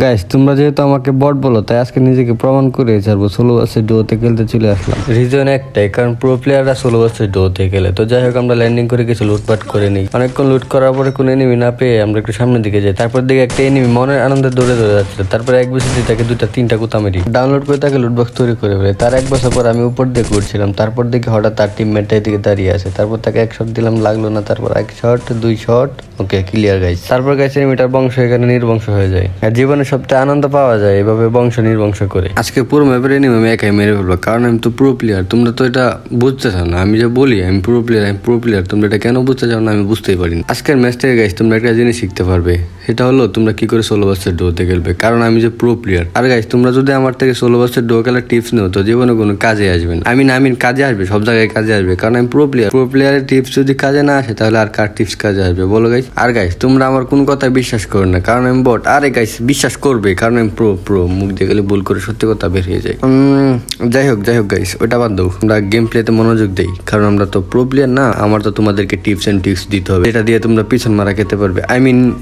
Guys, তোমরা যেহেতু আমাকে বট বলো, তাই আজকে নিজেকে প্রমাণ করে ছাড়বো। 16 বছর ডোতে খেলতে চলে আসলাম। রিজন একটাই, কারণ প্রো প্লেয়াররা 16 বছর ডোতে খেলে। তো যাই হোক, আমরা ল্যান্ডিং করে কিছু লুটপাট করে নিই। অনেকক্ষণ লুট করার পরে কোনো এনিমি না পেয়ে আমরা একটু সামনের দিকে যাই। তারপর দিকে একটা এনিমি মনের আনন্দে দৌড়ে যাচ্ছিল। তারপরে এক বছর দিয়ে তাকে দুটা তিনটা কুতা মেরি ডাউনলোড করে তাকে লুটবক্স তৈরি করে ফেলে। তার এক বছর পর আমি উপর দিয়ে ঘুরছিলাম। তারপর দিকে হঠাৎ তার টিমমেটটাই দিকে দাঁড়িয়ে আছে। তারপর তাকে এক শট দিলাম, লাগলো না। তারপর এক শট, দুই শট, ওকে ক্লিয়ার গাইস। তারপর গাইস এনিমিটার বংশ এখানে নির্বংশ হয়ে যায়। আর জীবনে সবচেয়ে আনন্দ পাওয়া যায় এভাবে বংশ নির্বংশ করে। আজকে পুরো ম্যাপের এনিমি আমি একাই মেরে ফেলবো, কারণ আমি তো প্রো প্লেয়ার। তোমরা তো এটা বুঝতে চাও না। আমি যে বলি আমি প্রো প্লেয়ার, তোমরা এটা কেন বুঝতে চাও না আমি বুঝতেই পারি না। আজকের ম্যাচ থেকে গাইস তোমরা একটা জিনিস শিখতে পারবে, সেটা হলো তোমরা কি করে 16 বছর ডোতে খেলবে, কারণ আমি যে প্রো প্লেয়ার। আর গাইস, তোমরা যদি আমার থেকে 16 বছর ডো খেলার টিপস নেও তো জীবনে কোনো কাজে আসবে না। আমি কাজে আসবে, সব জায়গায় কাজে আসবে, কারণ আমি প্রো প্লেয়ারের টিপস যদি কাজে না আসে তাহলে আর কার টিপস কাজে আসবে বলো গাইস? আর গাইস, তোমরা আমার কোন কথায় বিশ্বাস করো না, কারণ আমি বট। আরে গাইস, বিশ্বাস করবে, কারণ আমি প্রো মুখ দিয়ে গেলে ভুল করে সত্যি কথা বের হয়ে যায়। যাই হোক গাইস, ওটা বাদ দাও। আমরা গেম প্লেতে মনোযোগ দেই, কারণ আমরা তো প্রো প্লেয়ার না। আমার তো তোমাদেরকে টিপস এন্ড ট্রিক্স দিতে হবে, এটা দিয়ে তোমরা পিছন মারা খেতে পারবে।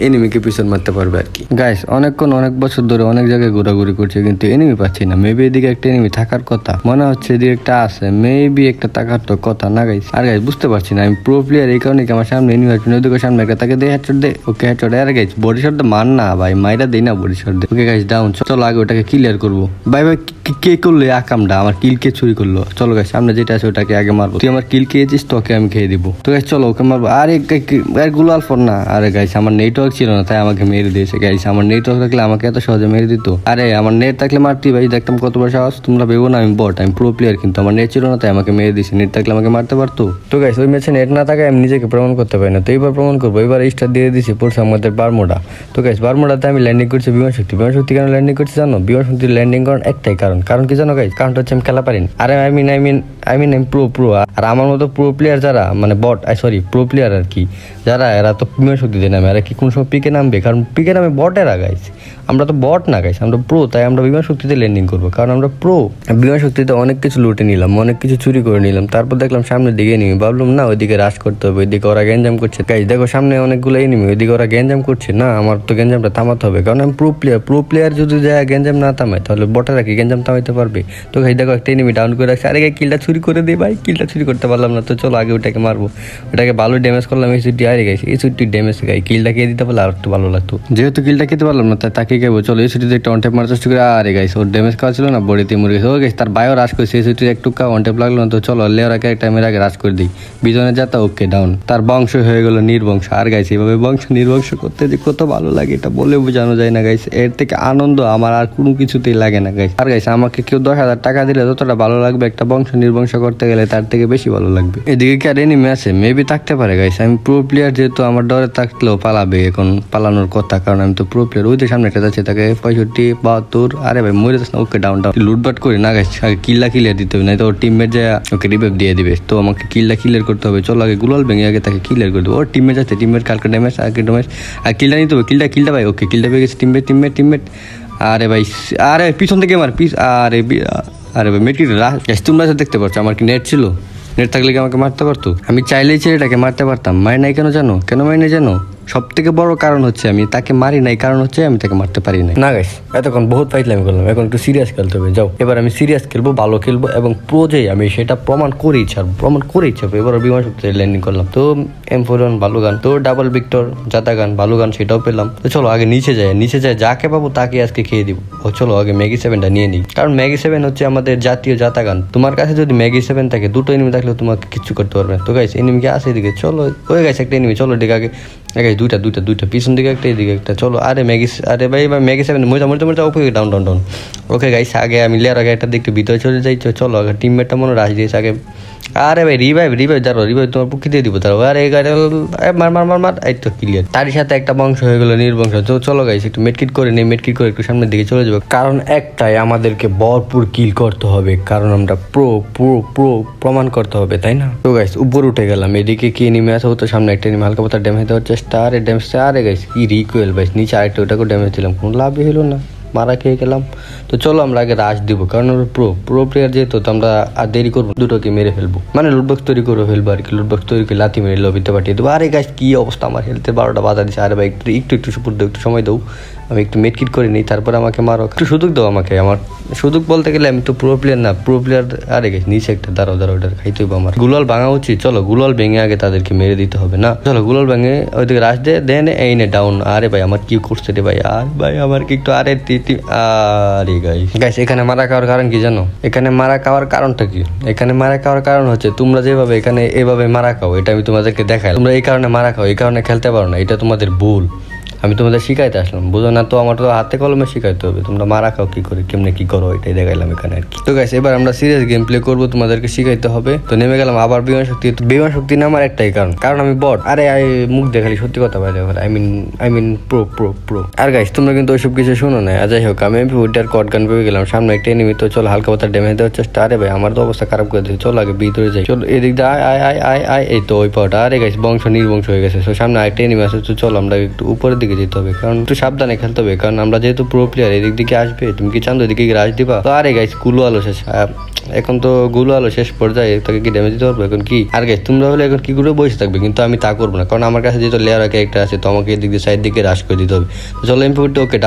এনিমিকে পিছন মারতে পারবে আর কি। গাইস, অনেক বছর ধরে অনেক জায়গায় ঘোরাঘুরি করছে, কিন্তু এনিমি পাচ্ছি না। মেবি এদিকে একটা এনিমি থাকার কথা মনে হচ্ছে, এদিকে একটা আছে, মেবি একটা থাকার তো কথা না গাইস। আর গাইস, বুঝতে পারছি না আমি প্রো প্লেয়ার, এই কারণে কি আমার সামনে এনিমি আসবে, ওদিকে সামনে একটা তাকে দিয়ে হেডশট দে, ওকে হেডশট। আর গাইস, বডি শট মার না ভাই, মাইরা দেই না, বডি শট দে। Okay guys, down. চলো আগে ওটাকে ক্লিয়ার করবো। ভাই কে করলো আকামটা? আমার কিল কে চুরি করলো? চলো গাইস, সামনে যেটা আছে ওটাকে আগে মারবো। তুই আমার কিল খেয়েছিস, তোকে আমি খেয়ে দিবো। তো গাইস চলো ওকে মারবো। আরে গুলাল ফোন না। আরে গাইস, আমার নেটওয়ার্ক ছিল না, তাই আমাকে মেরে দিয়েছে। গাইস, আমার নেটওয়ার্ক থাকলে আমাকে এত সহজে মেরে দিত? আরে আমার নেট থাকলে মারতি ভাই, দেখতাম কত বড় সাহস। তোমরা ভেবো না আমি বট, আমি প্রো প্লেয়ার, কিন্তু আমার নেট ছিল না তাই আমাকে মেরে দিয়েছে। নেট থাকলে আমাকে মারতে পারতো। তো গাইস, ওই ম্যাচে নেট না থাকে আমি নিজেকে প্রমাণ করতে পারি না। তো এইবার প্রমাণ করবো। এবার স্টার দিয়ে দিয়েছি পড়ছে আমাদের বারমুডা। তো গাইস, বারমুডাতে আমি ল্যান্ডিং করছি বিমান শক্তি কেন ল্যান্ডিং করছি জানো? বিমান শক্তির ল্যান্ডিং করার একটাই কারণ কি জানো গাইস? কারণটা হচ্ছে আমি খেলা পারি না। আরে আই মিন প্রো। আর আমার মতো প্রো প্লেয়ার যারা, মানে বট, প্রো প্লেয়ার আর কি যারা, এরা তো বিমান শক্তিতে নামে। এরা কি কোন সময় পিকে নামবে? কারণ পিকে নামে বটেরা গাইস। আমরা তো বট না গাইস, আমরা প্রো, তাই আমরা বিমান শক্তিতে ল্যান্ডিং করবো, কারণ আমরা প্রো। বিমান শক্তিতে অনেক কিছু লুটে নিলাম, অনেক কিছু চুরি করে নিলাম। তারপর দেখলাম সামনের দিকে এনিমি, ভাবলাম না ওইদিকে রাশ করতে হবে, ওইদিকে ওরা গ্যাঞ্জাম করছে। গাইস দেখো, সামনে অনেকগুলো এনিমি, ওইদিকে ওরা গ্যাঞ্জাম করছে। না, আমার তো গ্যাঞ্জামটা থামাতে হবে, কারণ আমি প্রো প্লেয়ার যদি যায় গ্যাঞ্জাম না থামায় তাহলে বটেরা কি গ্যাঞ্জাম থামাইতে পারবে? তো গাইস দেখো, একটা এনিমি ডাউন করে রাখছে। আরে গাই, কিলটা চুরি করে দে ভাই, কিলটা চুরি করতে পারলাম না। তো চলো আগে ওটাকে মারবো। ওটাকে ভালো ড্যামেজ করলাম এই চুটি। আরে গাইস, এই চুটি ড্যামেজ গাই, কিলটা খেয়ে দিতে পারলে আর একটু ভালো লাগতো। যেহেতু কিলটা খেতে পারলাম না, তাই তাকে গাইবো। চলো এই চুটিতে একটা অনটেপ মারার চেষ্টা করে। আরে গাইস, ওর ড্যামেজ খাওয়া ছিল না, বডিতে মরে গেছে। ও গাইস, তার বায়ো রাশ করেছে, এই চুটির একটু অনটেপ লাগলো না। তো চলো লেওরাকে একটা টাইমের আগে রাশ করে দিই। বিজনে যাতা, ওকে ডাউন। তার বংশ হয়ে গেল নির্বংশ। আর গাইস, এইভাবে বংশ নির্বংশ করতে যে কত ভালো লাগে এটা বলে বোঝানো যায় না গাইস। এর থেকে আনন্দ আমার আর কোনো কিছুতেই লাগে না গাইস। আর গাইস, আমাকে কেউ 10,000 টাকা দিলে যতটা ভালো লাগবে একটা বংশ নির্বংশ করতে গেলে তার থেকে বেশি ভালো লাগবে। এদিকে কি আর এনিমি আছে? মেবি থাকতে পারে গাইস। আমি প্রো প্লেয়ার যেহেতু আমার ডরে থাকলেও পালাবে, এখন পালানোর কথা, কারণ আমি তো প্রো প্লেয়ার। ওই যে সামনে একটা যাচ্ছে, তাকে 65, 72। আরে ভাই মরে যাচ্ছে না, ওকে ডাউন। লুটবাট করি না গাইস, আগে কিল্লা ক্লিয়ার দিতে হবে, না তো ওর টিমমেট যায় ওকে রিভাইভ দিয়ে দিবে। তো আমাকে কিল্লা ক্লিয়ার করতে হবে। চলো আগে গুলাল ভেঙে আগে তাকে ক্লিয়ার করে দেবো। ওর টিমমেট যাচ্ছে, টিমমেট কালকে ড্যামেজ আর কিল্লা নিতে হবে। কিল্টা ভাই, ওকে কিল্টা পেয়ে গেছে টিমমেট। আরে ভাই, আরে পিছন থেকে মার আরে ভাই মেটকি তোমরা দেখতে পাচ্ছ আমার কি নেট ছিল? নেট থাকলে কি আমাকে মারতে পারতো? আমি চাইলেই ছেলেটাকে মারতে পারতাম। মারি নাই কেন জানো? মারি নাই জানো? সব থেকে বড় কারণ হচ্ছে আমি তাকে মারি নাই, কারণ হচ্ছে আমি তাকে মারতে পারি নাই। না গাইস, এতক্ষণ বহুত ফাইটলামি করলাম, এখন একটু সিরিয়াস খেলতে হবে। যাও, এবার আমি সিরিয়াস খেলবো, ভালো খেলবো, এবং প্রোজেই আমি সেটা প্রমাণ করেই ছাড়বো। এবার বিমান শক্তিতে ল্যান্ডিং করলাম। তো M41 ভালো গান, তো ডাবল ভিক্টর জাতা গান ভালো গান, সেটাও পেলাম। তো চলো আগে নিচে যায় যাকে পাবো তাকে আজকে খেয়ে দিব। ও চলো আগে ম্যাগি 7টা নিয়ে নিই, কারণ ম্যাগি 7 হচ্ছে আমাদের জাতীয় জাতা গান। তোমার কাছে যদি ম্যাগি 7 থাকে, দুটো এনিমি থাকলে তোমাকে কিচ্ছু করতে পারবে না। তো গাইস, এনিমিকে আসে এদিকে, চলো ওই গাইস একটা এনিমি, চলো এদিকে আগে দুইটা পিছন দিকে একটা, এদিকে একটা। চলো আরে ভাই ম্যাগি 7 মরতে ওকে ডাউন। ওকে গাইস, আগে আমি লেয়ার আগে একটা দেখতে ভিতরে চলে যাই। চলো আগে টিমমেটটা মনে রাশ দিয়েছে আগে। আরে ভাই রিভাইভ দাঁড়ো, রিভাইভ তোমার পক্ষে দিয়ে দিব তারও। আরে মার, এই তো ক্লিয়ার। তারই সাথে একটা বংশ হয়ে গেল নির্বংশ। তো চলো গাইস, একটু মেডকিট করে একটু সামনের দিকে চলে যাবো, কারণ একটাই, আমাদেরকে ভরপুর কিল করতে হবে, কারণ আমরা প্রো প্রমাণ করতে হবে, তাই না? তো গাইস, উপর উঠে গেলাম। এদিকে কি এনিমি আছে? ও তো সামনে একটা এনিমি হালকা পাতা ড্যামেজ দেওয়ার চেষ্টা। আরে গাইস, কি রিকোয়েল ভাই, নিচে আরেকটা ওটাকে ড্যামেজ দিলাম, কোনো লাভই হলো না, মারা খেয়ে গেলাম। তো চলো আমরা আগে রাশ দিব, কারণ আমরা প্রো প্লেয়ার যেহেতু, তো আমরা আর দেরি করবো, দুটোকে মেরে ফেলবো, মানে লুটবক্স তৈরি করে ফেলবো আর কি। লুটবক্স তৈরি করে লাথি মেরে লবিতে পাঠিয়ে দেবো। আরে গাইস, কি অবস্থা, আমার হেলথে 12টা বাধা দিচ্ছে। আরে ভাই একটু সুপুর দাও, একটু সময় দাও। আমি একটু মেডকিট করে নিই, তারপর আমাকে মারো, একটু সুযোগ দাও আমাকে। আমার সুযোগ বলতে গেলে আমি তো প্রো প্লেয়ার না, প্রো প্লেয়ার আরে গেছে নিচে একটা, দাঁড়াও ওটা খাইতে হবে আমার। গুলাল ভাঙা উচিত, চলো গুলাল ভেঙে আগে তাদেরকে মেরে দিতে হবে না, চলো গুলাল ভেঙে ওইদিকে রাশ দেন এই নে ডাউন। আরে ভাই আমার কি করছে রে ভাই, আর ভাই আমার কি একটু আরে আরে গাইস এখানে মারা খাওয়ার কারণ কি জানো? এখানে মারা খাওয়ার কারণটা কি? এখানে মারা খাওয়ার কারণ হচ্ছে তোমরা যেভাবে এখানে এভাবে মারা খাও, এটা আমি তোমাদেরকে দেখাই। তোমরা এই কারণে মারা খাও, এই কারণে খেলতে পারো না, এটা তোমাদের ভুল। আমি তোমাদের শিখাইতে আসলাম, বুঝো না তো? আমার তো হাতে কলমে শিখাইতে হবে। তোমরা মারা খাও কি করে, কেমনে কি করো, এটাই দেখাইলাম এখানে আর কি। তো গাইস এবার আমরা সিরিয়াস গেম প্লে করবো, তোমাদেরকে শিখাইতে হবে। তো নেমে গেলাম আবার বিমান শক্তি। বিমান শক্তি নামার একটাই কারণ আমি বট। আরে মুখ দেখালি সত্যি কথা বলে, আই মিন প্রো। আর গাইস তোমরা কিন্তু ওইসব কিছু শুনো না। যাই হোক আমি ওইটার কট গান পেয়ে গেলাম, সামনে একটা এনিমি। তো চলো হালকা পাতা ড্যামেজ দেওয়ার চেষ্টা। আরে ভাই আমার তো অবস্থা খারাপ করে দিয়েছে, চলো আগে ভিতরে যাই। চলো এদিক দিয়ে আয় এই তো ওই পাওয়াটা। আরে গাইস বংশ নির্বংশ হয়ে গেছে। তো সামনে আরেকটা এনিমি আছে, তো চলো আমরা একটু উপরের দিকে যেতে হবে, কারণ একটু সাবধানে খেলতে হবে, কারণ আমরা যেহেতু প্রো প্লেয়ার। এদিক দিকে আসবে, তুমি কি চান্দো এদিকে রাশ দিবা? তো আরে গাইস গুলো আলো শেষ, এখন তো গুলো আলো শেষ পর্যায়ে, তাকে কি ড্যামেজ দিতে পারবো এখন কি? আর গাইস তোমরা হলে এখন কি করে বসে থাকবে, কিন্তু আমি তা করবো না, কারণ আমার কাছে যেহেতু লেয়ার ক্যারেক্টার আছে, তো আমাকে এদিক দিয়ে সাইড দিকে রাশ করে দিতে হবে। তো চলো এমপি ওকে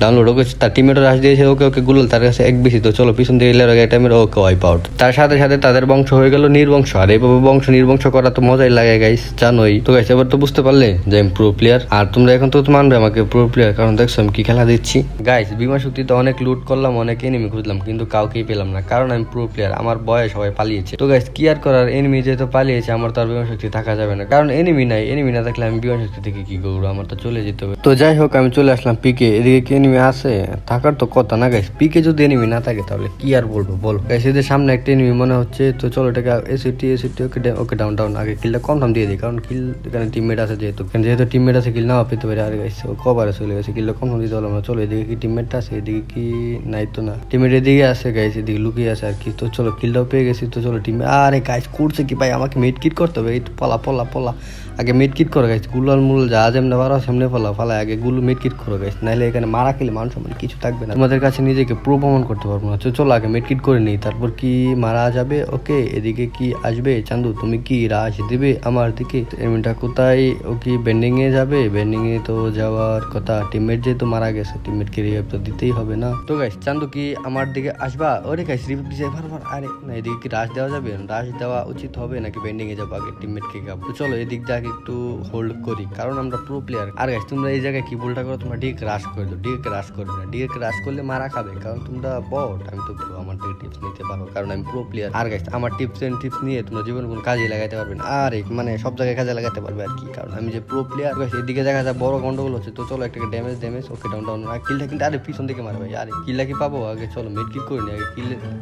ডাউনলোড ওকে, তার টিমেটও রাশ দিয়েছে, ওকে গুলাল তার কাছে এক বেশি। তো চলো পিছন দিয়ে লেয়ার টাইমের ওকে ওয়াইপ আউট। তার সাথে সাথে তাদের বংশ হয়ে গেল নির্বংশ। আর এইভাবে বংশ নির্বংশ করা তো মজাই লাগে গাইস, জানোই তো গাইস। এবার তো বুঝতে পারলে যে আমি প্রো প্লেয়ার, আর তোমরা এখন তো মানবে আমাকে প্রো প্লেয়ার, কারণ দেখছো আমি কি খেলা দিচ্ছি। গাইস বিমান শক্তিতে অনেক লুট করলাম, অনেক এনিমি খুঁজলাম, কিন্তু কাউকেই পেলাম না, কারণ আমি প্রো প্লেয়ার। আমার বয়ে সবাই পালিয়েছে। তো গাইস কি আর করার, এনিমি যেহেতু পালিয়েছে, আমার তো আর বিমান শক্তি থাকা যাবে না, কারণ এনিমি না থাকলে আমি বিমান শক্তি থেকে কি করবো, আমার তো চলে যেতে হবে। তো যাই হোক আমি চলে আসলাম পিকে। এদিকে কি এনিমি আছে? থাকার তো কথা না গাইস, পিকে যদি এনিমি না থাকে তাহলে কি আর বলবো বল গাইস। এদের সামনে একটা এনিমি মনে হচ্ছে, তো চলো এটাকে এসিটি ওকে ডাউন আগে কিলটা কনফার্ম দিয়ে দিই, কারণ কিল এখানে টিমমেট আছে, যেহেতু টিমমেট আছে কিল নাও পেতে পারে। আর গাইস ও কভারে চলে গেছে, কিলটা কনফার্ম দিতে হলো না। চলো এদিকে কি টিমমেটটা আছে? এদিকে কি নাই তো না, টিমমেট এদিকে আছে গাইস, এদিকে লুকিয়ে আছে আর কি। তো চলো কিলটাও পেয়ে গেছি। তো চলো টিমমেট, আরে গাইস করছে কি ভাই, আমাকে মেড কিট করতে হবে। এই পলা আগে মেড কিট করো গাইস, গুলাল যা যেমন পারো সামনে ফালা আগে মেড কিট করো গাইস, নাহলে এখানে মারা খেলে মানুষ আমার কিছু থাকবে না, তোমাদের কাছে নিজেকে প্রো প্রমাণ করতে পারবো না। চলো আগে মেড কিট করে নিই, তারপর কি মারা যাবে। ওকে এদিকে কি আসবে? চান্দু তুমি কি রাশ দিবে আমার দিকে? এনিমিটা কোথায়? ও কি বেন্ডিং এ যাবে? বেন্ডিং এ তো যাওয়ার কথা, টিমমেট যেহেতু মারা গেছে, টিমমেট কে রিভাইভ তো দিতেই হবে না। তো গাইস চান্দু কি আমার দিকে আসবা? ওরে গাইস রিভাইভ দিছে বারবার। আরে না এদিকে কি রাশ দেওয়া যাবে? রাশ দেওয়া উচিত হবে নাকি বেন্ডিং এ যাবো আগে টিমমেট কে গাবো? তো চলো এদিক দিয়ে একটু হোল্ড করি, কারণ আমরা প্রো প্লেয়ার। আর গাইস তোমরা এই জায়গায় কি ভুলটা করো, তোমরা ডিকে রাশ করে দাও। ডিকে রাশ করবে না, ডিকে রাশ করলে মারা খাবে, কারণ তোমরা বট। আমি তো প্রো, আমার থেকে টিপস নিতে পারো, কারণ আমি প্রো প্লেয়ার। আর গাইস আমার টিপস নিয়ে তোমরা জীবনে কোনো কাজে লাগাতে পারবে না, আর মানে সব জায়গায় কাজে লাগাতে পারবে আর কি, কারণ আমি যে প্রো প্লেয়ার। গাইস এদিকে দেখা যায় বড় গন্ডগোল হচ্ছে। তো চলো একটা ড্যামেজ ওকে ডাউন আর কিলটা আরে পিছন দিকে মারবে। আরে কিলটা কি পাবো? আগে চলো মেড কিল করে নি আগে।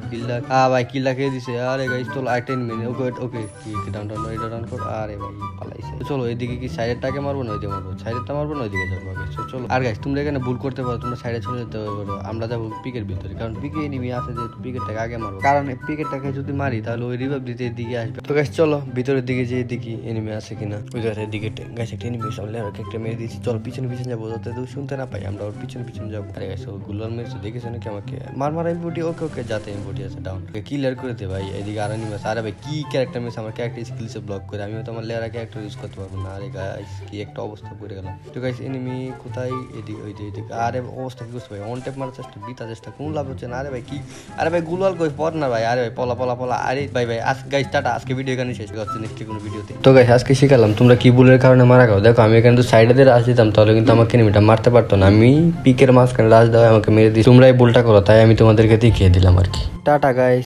কিলটা ভাই কিলটা খেয়ে দিছে। আরে গাইস চলো 10 মিনিট ওকে কি ডাউন এটা ডাউন কর। আরে ভাই পালাইছে। তো চলো এদিকে কি সাইডেরটাকে মারবো না ওইদিকে মারবো? সাইডেরটা মারবো না ওইদিকে যাবো আগে। চলো আর গাইস তোমরা এখানে ভুল করতে পারো, তোমরা সাইডে চলে যেতে পারো, আমরা যাবো পিকের ভিতরে, কারণ পিকে এনিমি আছে, যেহেতু পিকেরটাকে আগে মারবো, কারণ পিকেরটাকে যদি মারি তাহলে ওই রিভাইভ দিতে এদিকে আসবে। তো গাইস চলো ভিতরের দিকে যেয়ে দেখি এনিমি আছে কিনা। ওই জায়গায় দিকে গাইস একটা এনিমি সামনে একটা মেরে দিয়েছি। চলো পিছনে যাবো, যাতে শুনতে না পাই, আমরা ওর পিছনে যাবো। আরে গাইস ও গুলাল মেরেছে, দেখেছো নাকি আমাকে? মার এমবুটি ওকে যাতে এমবুটি আছে ডাউন, ক্লিয়ার করে দে ভাই। এদিকে আর এনিমি আছে। আরে ভাই কি ক্যারেক্টার মেরেছে, আমার ক্যারেক্টার স্কিলসে ব্লক করে, আমি তো আমার লেয়ার ক্যারেক্টার ইউজ করতে পারবো না। আরে গাইস কি একটা অবস্থা করে গেলাম। তো গাইস এনিমি কোথায়? এদিকে ওইদিকে। আরে অবস্থা কি করছে ভাই, অন ট্যাপ মারার চেষ্টা, বিতা চেষ্টা, কোন লাভ হচ্ছে না। আরে ভাই কি, আরে ভাই গুলাল কই পড় না ভাই। আরে ভাই পলা। আরে ভাই আজকে গাইস টাটা, আজকে ভিডিও এখানে শেষ হচ্ছে, নেক্সট কোনো ভিডিওতে। তো গাইস আজকে শিখালাম তোমরা কি ভুলের কারণে মারা খাও। দেখো আমি এখানে তো সাইডে দিয়ে রাশ দিতাম, তাহলে কিন্তু আমাকে এনিমিটা মারতে পারতো না। আমি পিকের মাঝখানে রাশ দেওয়া আমাকে মেরে দিই, তোমরা এই ভুলটা করো, তাই আমি তোমাদেরকে দেখিয়ে দিলাম আর কি। Tata guys.